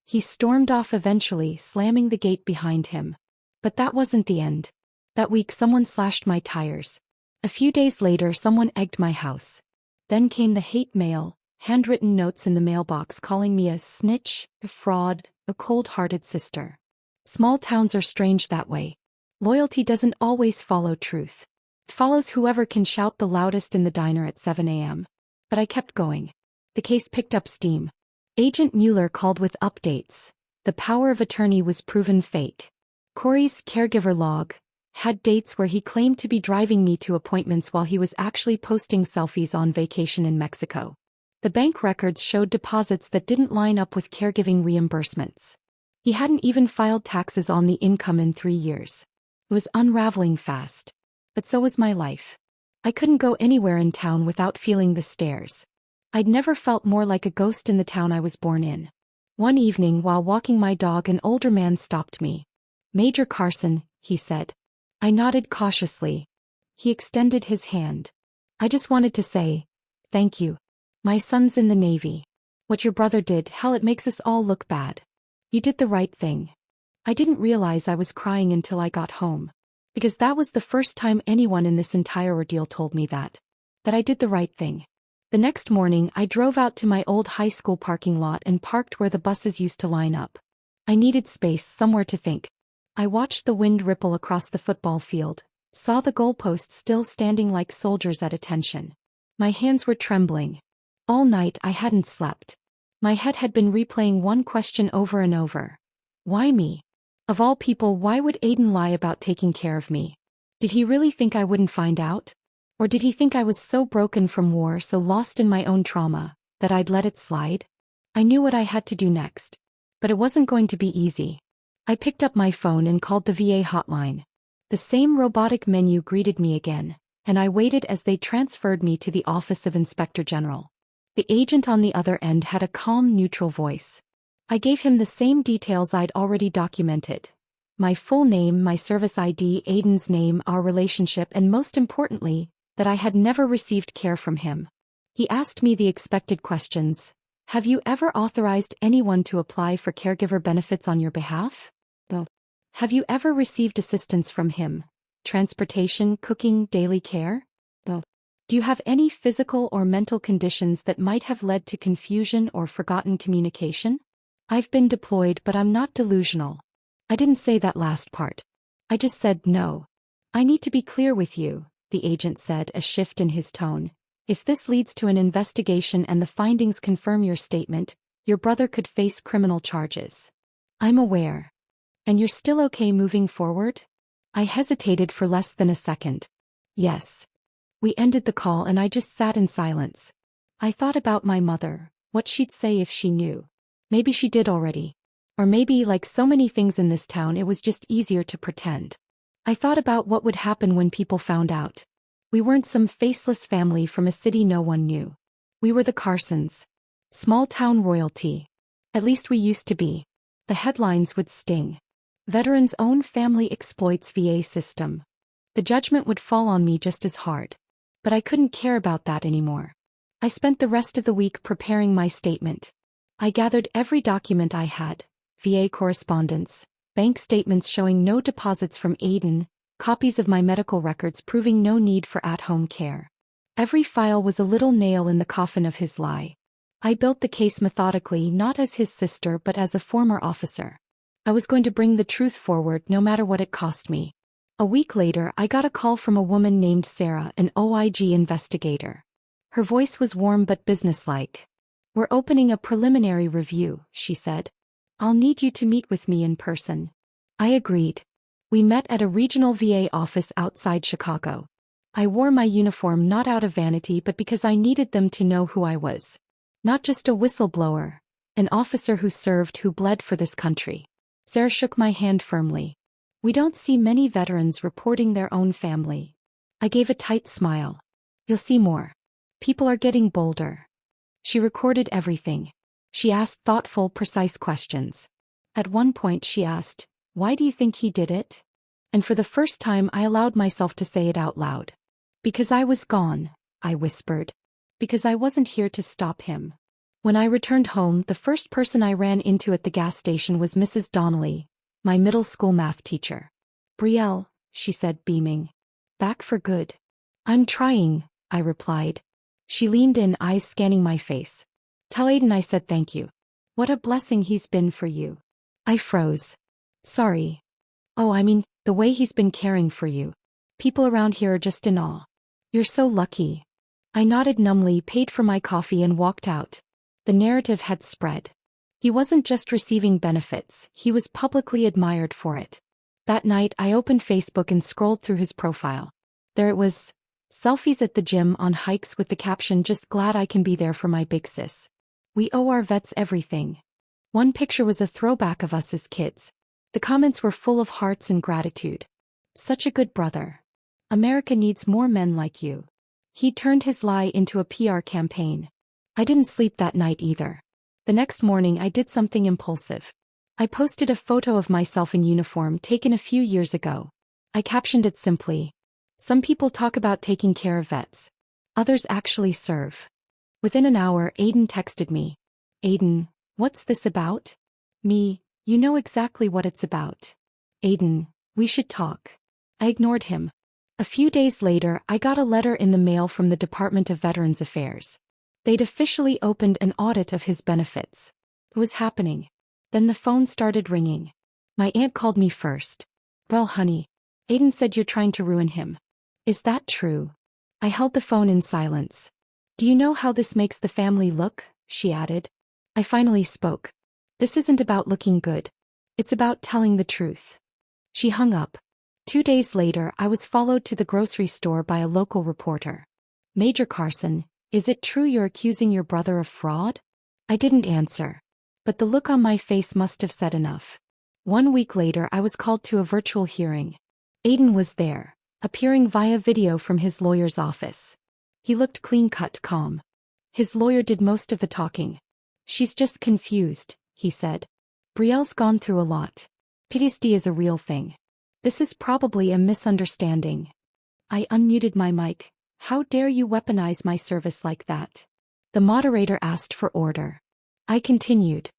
He stormed off eventually, slamming the gate behind him. But that wasn't the end. That week someone slashed my tires. A few days later someone egged my house. Then came the hate mail, handwritten notes in the mailbox calling me a snitch, a fraud, a cold-hearted sister. Small towns are strange that way. Loyalty doesn't always follow truth. It follows whoever can shout the loudest in the diner at 7 a.m. But I kept going. The case picked up steam. Agent Mueller called with updates. The power of attorney was proven fake. Corey's caregiver log had dates where he claimed to be driving me to appointments while he was actually posting selfies on vacation in Mexico. The bank records showed deposits that didn't line up with caregiving reimbursements. He hadn't even filed taxes on the income in 3 years. It was unraveling fast. But so was my life. I couldn't go anywhere in town without feeling the stares. I'd never felt more like a ghost in the town I was born in. One evening while walking my dog, an older man stopped me. "Major Carson," he said. I nodded cautiously. He extended his hand. "I just wanted to say, thank you. My son's in the Navy. What your brother did, hell, it makes us all look bad. You did the right thing." I didn't realize I was crying until I got home. Because that was the first time anyone in this entire ordeal told me that I did the right thing. The next morning I drove out to my old high school parking lot and parked where the buses used to line up. I needed space, somewhere to think. I watched the wind ripple across the football field, saw the goalposts still standing like soldiers at attention. My hands were trembling. All night I hadn't slept. My head had been replaying one question over and over. Why me? Of all people, why would Aiden lie about taking care of me? Did he really think I wouldn't find out? Or did he think I was so broken from war, so lost in my own trauma, that I'd let it slide? I knew what I had to do next. But it wasn't going to be easy. I picked up my phone and called the VA hotline. The same robotic menu greeted me again, and I waited as they transferred me to the Office of Inspector General. The agent on the other end had a calm, neutral voice. I gave him the same details I'd already documented. My full name, my service ID, Aiden's name, our relationship, and most importantly, that I had never received care from him. He asked me the expected questions. Have you ever authorized anyone to apply for caregiver benefits on your behalf? No. Have you ever received assistance from him? Transportation, cooking, daily care? No. Do you have any physical or mental conditions that might have led to confusion or forgotten communication? I've been deployed, but I'm not delusional. I didn't say that last part. I just said no. I need to be clear with you, the agent said, a shift in his tone. If this leads to an investigation and the findings confirm your statement, your brother could face criminal charges. I'm aware. And you're still okay moving forward? I hesitated for less than a second. Yes. We ended the call and I just sat in silence. I thought about my mother, what she'd say if she knew. Maybe she did already. Or maybe, like so many things in this town, it was just easier to pretend. I thought about what would happen when people found out. We weren't some faceless family from a city no one knew. We were the Carsons. Small-town royalty. At least we used to be. The headlines would sting. Veteran's own family exploits VA system. The judgment would fall on me just as hard. But I couldn't care about that anymore. I spent the rest of the week preparing my statement. I gathered every document I had, VA correspondence, bank statements showing no deposits from Aiden, copies of my medical records proving no need for at-home care. Every file was a little nail in the coffin of his lie. I built the case methodically, not as his sister but as a former officer. I was going to bring the truth forward no matter what it cost me. A week later, I got a call from a woman named Sarah, an OIG investigator. Her voice was warm but businesslike. "We're opening a preliminary review," she said. "I'll need you to meet with me in person." I agreed. We met at a regional VA office outside Chicago. I wore my uniform not out of vanity but because I needed them to know who I was. Not just a whistleblower, an officer who served, who bled for this country. Sarah shook my hand firmly. "We don't see many veterans reporting their own family." I gave a tight smile. "You'll see more. People are getting bolder." She recorded everything. She asked thoughtful, precise questions. At one point she asked, "Why do you think he did it?" And for the first time I allowed myself to say it out loud. "Because I was gone," I whispered. "Because I wasn't here to stop him." When I returned home, the first person I ran into at the gas station was Mrs. Donnelly, my middle school math teacher. "Brielle," she said, beaming. "Back for good." "I'm trying," I replied. She leaned in, eyes scanning my face. "Tell Aiden I said thank you. What a blessing he's been for you." I froze. "Sorry." "Oh, I mean, the way he's been caring for you. People around here are just in awe. You're so lucky." I nodded numbly, paid for my coffee and walked out. The narrative had spread. He wasn't just receiving benefits, he was publicly admired for it. That night I opened Facebook and scrolled through his profile. There it was. Selfies at the gym, on hikes, with the caption, "Just glad I can be there for my big sis." We owe our vets everything. One picture was a throwback of us as kids. The comments were full of hearts and gratitude. Such a good brother. America needs more men like you. He turned his lie into a PR campaign. I didn't sleep that night either. The next morning I did something impulsive. I posted a photo of myself in uniform taken a few years ago. I captioned it simply, "Some people talk about taking care of vets. Others actually serve." Within an hour, Aiden texted me. "Aiden, what's this about?" Me, "You know exactly what it's about." Aiden, "We should talk." I ignored him. A few days later, I got a letter in the mail from the Department of Veterans Affairs. They'd officially opened an audit of his benefits. It was happening. Then the phone started ringing. My aunt called me first. "Well, honey, Aiden said you're trying to ruin him. Is that true?" I held the phone in silence. "Do you know how this makes the family look?" she added. I finally spoke. "This isn't about looking good. It's about telling the truth." She hung up. 2 days later, I was followed to the grocery store by a local reporter. "Major Carson, is it true you're accusing your brother of fraud?" I didn't answer. But the look on my face must have said enough. 1 week later, I was called to a virtual hearing. Aiden was there, appearing via video from his lawyer's office. He looked clean-cut, calm. His lawyer did most of the talking. "She's just confused," he said. "Brielle's gone through a lot. PTSD is a real thing. This is probably a misunderstanding." I unmuted my mic. "How dare you weaponize my service like that?" The moderator asked for order. I continued.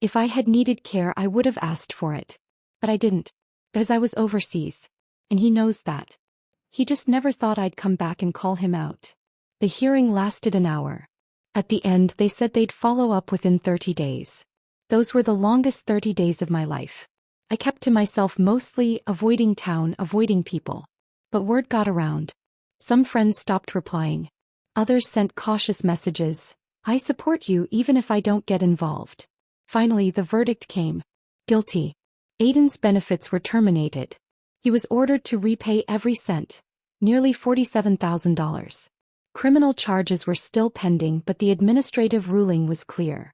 "If I had needed care, I would have asked for it. But I didn't. Because I was overseas. And he knows that. He just never thought I'd come back and call him out." The hearing lasted an hour. At the end, they said they'd follow up within 30 days. Those were the longest 30 days of my life. I kept to myself, mostly avoiding town, avoiding people. But word got around. Some friends stopped replying. Others sent cautious messages. "I support you even if I don't get involved." Finally, the verdict came. Guilty. Aiden's benefits were terminated. He was ordered to repay every cent, nearly $47,000. Criminal charges were still pending, but the administrative ruling was clear.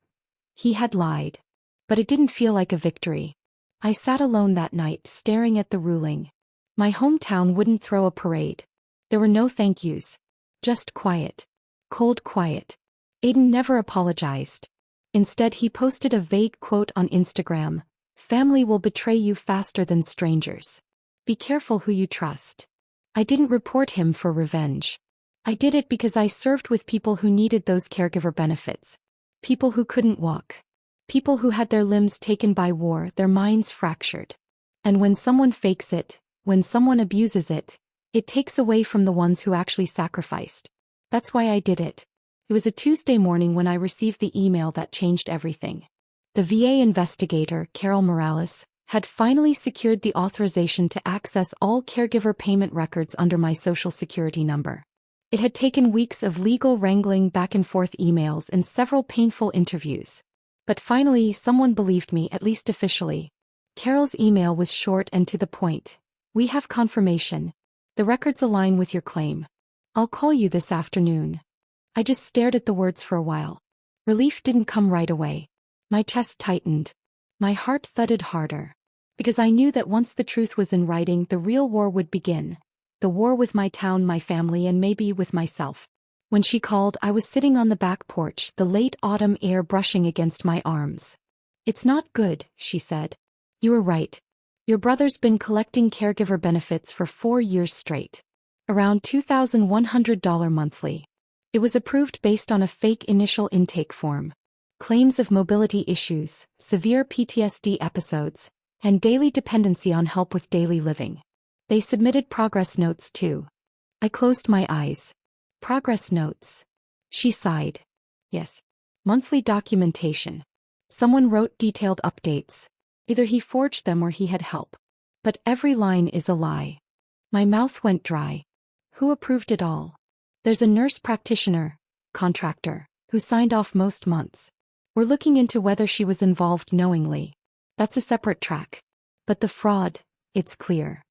He had lied. But it didn't feel like a victory. I sat alone that night, staring at the ruling. My hometown wouldn't throw a parade. There were no thank yous. Just quiet. Cold quiet. Aiden never apologized. Instead, he posted a vague quote on Instagram: "Family will betray you faster than strangers. Be careful who you trust." I didn't report him for revenge. I did it because I served with people who needed those caregiver benefits. People who couldn't walk. People who had their limbs taken by war, their minds fractured. And when someone fakes it, when someone abuses it, it takes away from the ones who actually sacrificed. That's why I did it. It was a Tuesday morning when I received the email that changed everything. The VA investigator, Carol Morales, had finally secured the authorization to access all caregiver payment records under my Social Security number. It had taken weeks of legal wrangling, back and forth emails, and several painful interviews. But finally, someone believed me, at least officially. Carol's email was short and to the point. "We have confirmation. The records align with your claim. I'll call you this afternoon." I just stared at the words for a while. Relief didn't come right away. My chest tightened. My heart thudded harder. Because I knew that once the truth was in writing, the real war would begin. The war with my town, my family, and maybe with myself. When she called, I was sitting on the back porch, the late autumn air brushing against my arms. "It's not good," she said. "You were right. Your brother's been collecting caregiver benefits for 4 years straight. Around $2,100 monthly. It was approved based on a fake initial intake form. Claims of mobility issues, severe PTSD episodes, and daily dependency on help with daily living. They submitted progress notes too." I closed my eyes. "Progress notes." She sighed. "Yes. Monthly documentation. Someone wrote detailed updates. Either he forged them or he had help. But every line is a lie." My mouth went dry. Who approved it all? "There's a nurse practitioner, contractor, who signed off most months. We're looking into whether she was involved knowingly. That's a separate track. But the fraud, it's clear."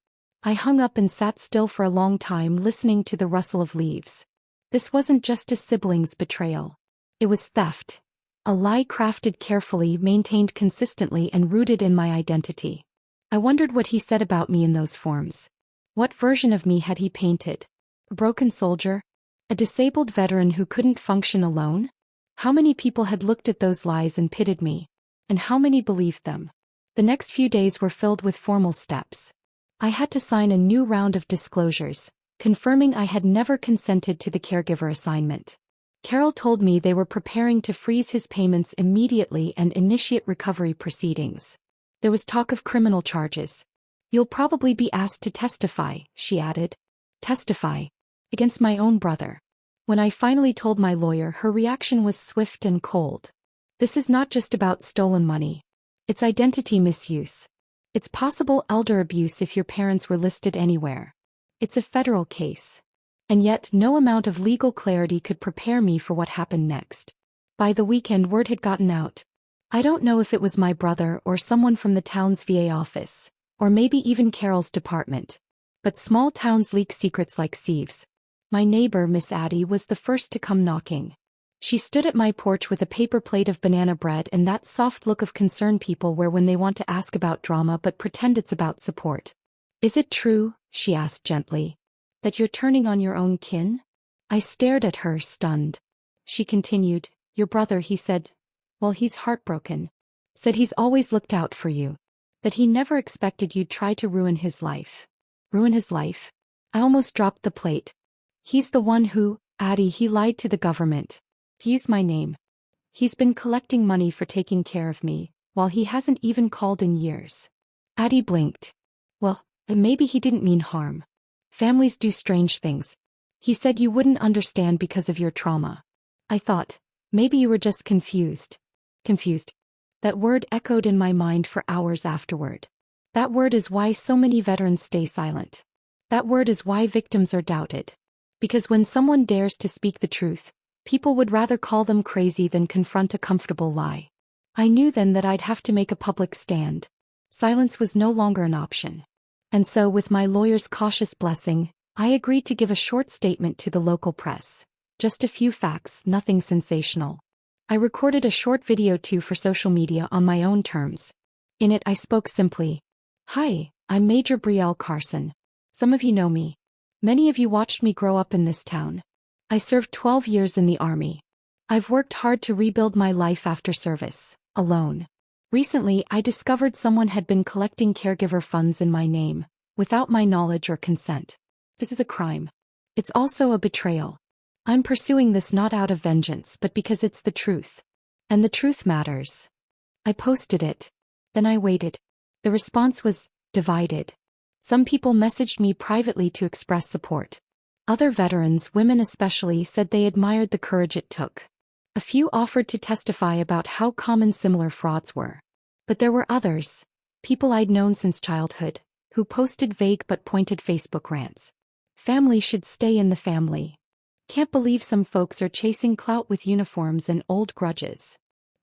I hung up and sat still for a long time, listening to the rustle of leaves. This wasn't just a sibling's betrayal. It was theft. A lie crafted carefully, maintained consistently, and rooted in my identity. I wondered what he said about me in those forms. What version of me had he painted? A broken soldier? A disabled veteran who couldn't function alone? How many people had looked at those lies and pitied me? And how many believed them? The next few days were filled with formal steps. I had to sign a new round of disclosures, confirming I had never consented to the caregiver assignment. Carol told me they were preparing to freeze his payments immediately and initiate recovery proceedings. There was talk of criminal charges. "You'll probably be asked to testify," she added. Testify? Against my own brother. When I finally told my lawyer, her reaction was swift and cold. "This is not just about stolen money. It's identity misuse. It's possible elder abuse if your parents were listed anywhere. It's a federal case." And yet, no amount of legal clarity could prepare me for what happened next. By the weekend, word had gotten out. I don't know if it was my brother or someone from the town's VA office, or maybe even Carol's department. But small towns leak secrets like sieves. My neighbor, Miss Addie, was the first to come knocking. She stood at my porch with a paper plate of banana bread and that soft look of concern people wear when they want to ask about drama but pretend it's about support. "Is it true," she asked gently, "that you're turning on your own kin?" I stared at her, stunned. She continued, "Your brother," he said, "well, he's heartbroken. Said he's always looked out for you. That he never expected you'd try to ruin his life." Ruin his life? I almost dropped the plate. "He's the one who, Addie, he lied to the government. He used my name. He's been collecting money for taking care of me, while he hasn't even called in years." Addie blinked. "Well, maybe he didn't mean harm. Families do strange things. He said you wouldn't understand because of your trauma." I thought, maybe you were just confused. Confused. That word echoed in my mind for hours afterward. That word is why so many veterans stay silent. That word is why victims are doubted. Because when someone dares to speak the truth, people would rather call them crazy than confront a comfortable lie. I knew then that I'd have to make a public stand. Silence was no longer an option. And so, with my lawyer's cautious blessing, I agreed to give a short statement to the local press. Just a few facts, nothing sensational. I recorded a short video too for social media on my own terms. In it I spoke simply. "Hi, I'm Major Brielle Carson. Some of you know me. Many of you watched me grow up in this town. I served 12 years in the Army. I've worked hard to rebuild my life after service, alone. Recently, I discovered someone had been collecting caregiver funds in my name, without my knowledge or consent. This is a crime. It's also a betrayal. I'm pursuing this not out of vengeance but because it's the truth. And the truth matters." I posted it. Then I waited. The response was divided. Some people messaged me privately to express support. Other veterans, women especially, said they admired the courage it took. A few offered to testify about how common similar frauds were. But there were others, people I'd known since childhood, who posted vague but pointed Facebook rants. "Family should stay in the family. Can't believe some folks are chasing clout with uniforms and old grudges.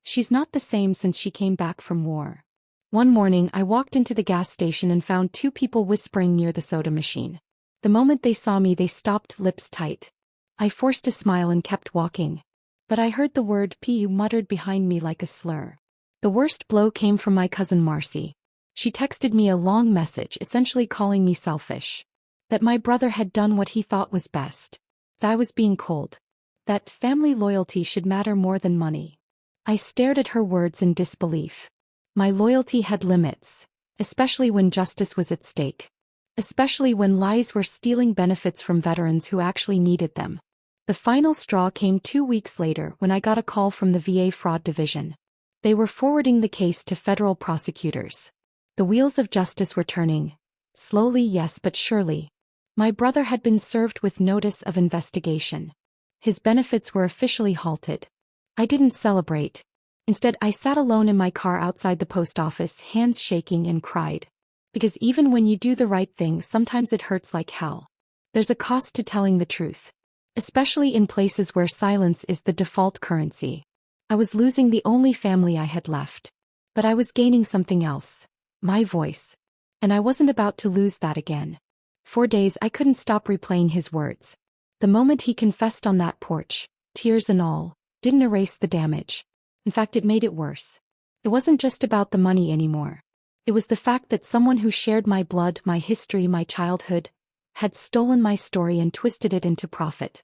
She's not the same since she came back from war." One morning I walked into the gas station and found two people whispering near the soda machine. The moment they saw me they stopped, lips tight. I forced a smile and kept walking. But I heard the word "pu" muttered behind me like a slur. The worst blow came from my cousin Marcy. She texted me a long message essentially calling me selfish. That my brother had done what he thought was best. That I was being cold. That family loyalty should matter more than money. I stared at her words in disbelief. My loyalty had limits, especially when justice was at stake. Especially when lies were stealing benefits from veterans who actually needed them. The final straw came 2 weeks later when I got a call from the VA Fraud Division. They were forwarding the case to federal prosecutors. The wheels of justice were turning. Slowly, yes, but surely. My brother had been served with notice of investigation. His benefits were officially halted. I didn't celebrate. Instead, I sat alone in my car outside the post office, hands shaking, and cried. Because even when you do the right thing, sometimes it hurts like hell. There's a cost to telling the truth. Especially in places where silence is the default currency. I was losing the only family I had left. But I was gaining something else. My voice. And I wasn't about to lose that again. For days I couldn't stop replaying his words. The moment he confessed on that porch, tears and all, didn't erase the damage. In fact, it made it worse. It wasn't just about the money anymore. It was the fact that someone who shared my blood, my history, my childhood, had stolen my story and twisted it into profit.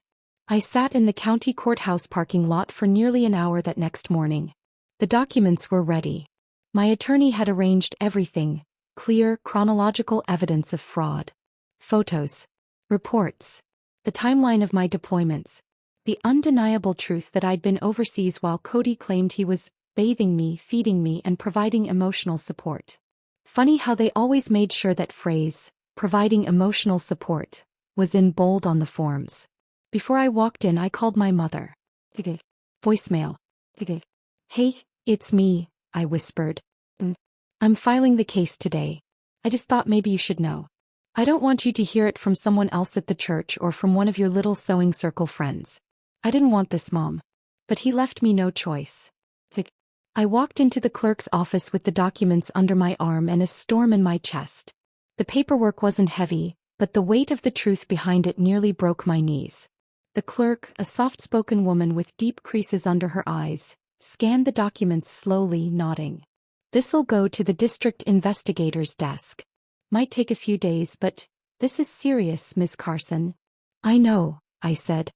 I sat in the county courthouse parking lot for nearly an hour that next morning. The documents were ready. My attorney had arranged everything, clear, chronological evidence of fraud. Photos. Reports. The timeline of my deployments. The undeniable truth that I'd been overseas while Cody claimed he was bathing me, feeding me, and providing emotional support. Funny how they always made sure that phrase, providing emotional support, was in bold on the forms. Before I walked in, I called my mother. Voicemail. Hey, it's me, I whispered. I'm filing the case today. I just thought maybe you should know. I don't want you to hear it from someone else at the church or from one of your little sewing circle friends. I didn't want this, Mom. But he left me no choice. I walked into the clerk's office with the documents under my arm and a storm in my chest. The paperwork wasn't heavy, but the weight of the truth behind it nearly broke my knees. The clerk, a soft-spoken woman with deep creases under her eyes, scanned the documents slowly, nodding. This'll go to the district investigator's desk. Might take a few days, but this is serious, Miss Carson. I know, I said.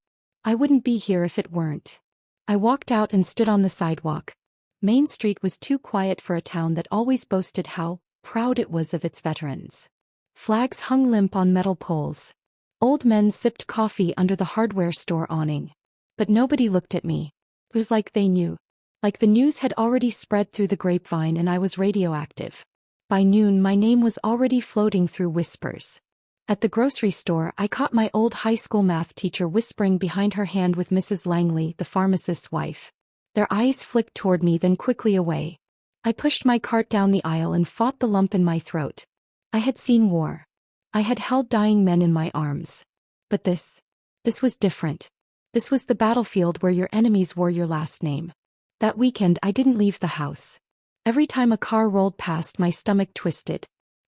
I wouldn't be here if it weren't. I walked out and stood on the sidewalk. Main Street was too quiet for a town that always boasted how proud it was of its veterans. Flags hung limp on metal poles. Old men sipped coffee under the hardware store awning. But nobody looked at me. It was like they knew. Like the news had already spread through the grapevine and I was radioactive. By noon, my name was already floating through whispers. At the grocery store, I caught my old high school math teacher whispering behind her hand with Mrs. Langley, the pharmacist's wife. Their eyes flicked toward me, then quickly away. I pushed my cart down the aisle and fought the lump in my throat. I had seen war. I had held dying men in my arms. But this was different. This was the battlefield where your enemies wore your last name. That weekend, I didn't leave the house. Every time a car rolled past, my stomach twisted.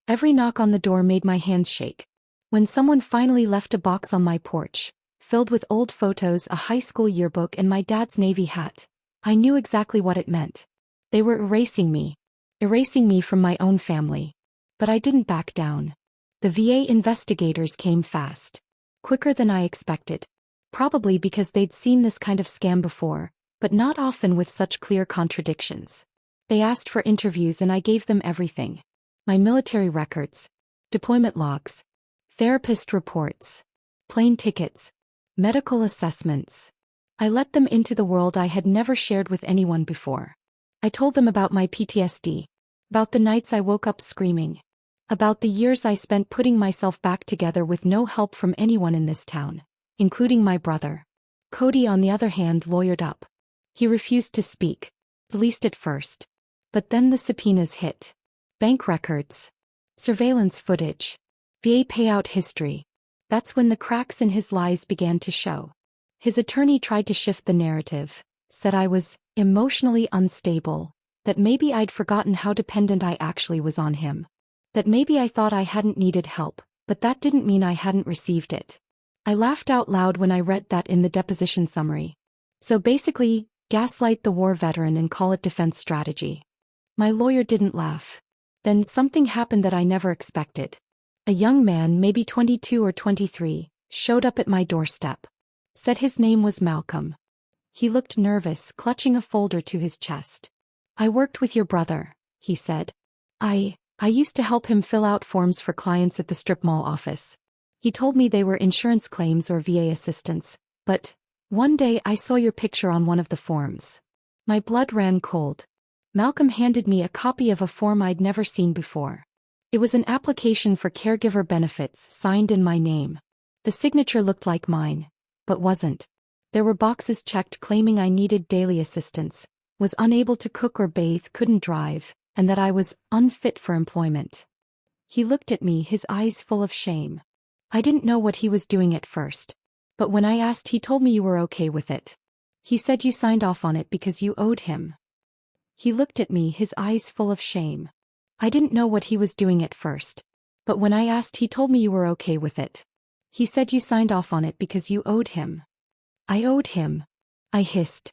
Every knock on the door made my hands shake. When someone finally left a box on my porch, filled with old photos, a high school yearbook, and my dad's Navy hat, I knew exactly what it meant. They were erasing me from my own family. But I didn't back down. The VA investigators came fast. Quicker than I expected. Probably because they'd seen this kind of scam before, but not often with such clear contradictions. They asked for interviews and I gave them everything. My military records, deployment logs, therapist reports, plane tickets, medical assessments. I let them into the world I had never shared with anyone before. I told them about my PTSD, about the nights I woke up screaming, about the years I spent putting myself back together with no help from anyone in this town, including my brother. Cody, on the other hand, lawyered up. He refused to speak, at least at first. But then the subpoenas hit. Bank records, surveillance footage, VA payout history. That's when the cracks in his lies began to show. His attorney tried to shift the narrative, said I was emotionally unstable, that maybe I'd forgotten how dependent I actually was on him, that maybe I thought I hadn't needed help, but that didn't mean I hadn't received it. I laughed out loud when I read that in the deposition summary. So basically, gaslight the war veteran and call it defense strategy. My lawyer didn't laugh. Then something happened that I never expected. A young man, maybe 22 or 23, showed up at my doorstep. Said his name was Malcolm. He looked nervous, clutching a folder to his chest. I worked with your brother, he said. I used to help him fill out forms for clients at the strip mall office. He told me they were insurance claims or VA assistance, but one day I saw your picture on one of the forms. My blood ran cold. Malcolm handed me a copy of a form I'd never seen before. It was an application for caregiver benefits signed in my name. The signature looked like mine, but wasn't. There were boxes checked claiming I needed daily assistance, was unable to cook or bathe, couldn't drive, and that I was unfit for employment. He looked at me, his eyes full of shame. I didn't know what he was doing at first, but when I asked, he told me you were okay with it. He said you signed off on it because you owed him. He looked at me, his eyes full of shame. I didn't know what he was doing at first, but when I asked, he told me you were okay with it. He said you signed off on it because you owed him. I owed him. I hissed.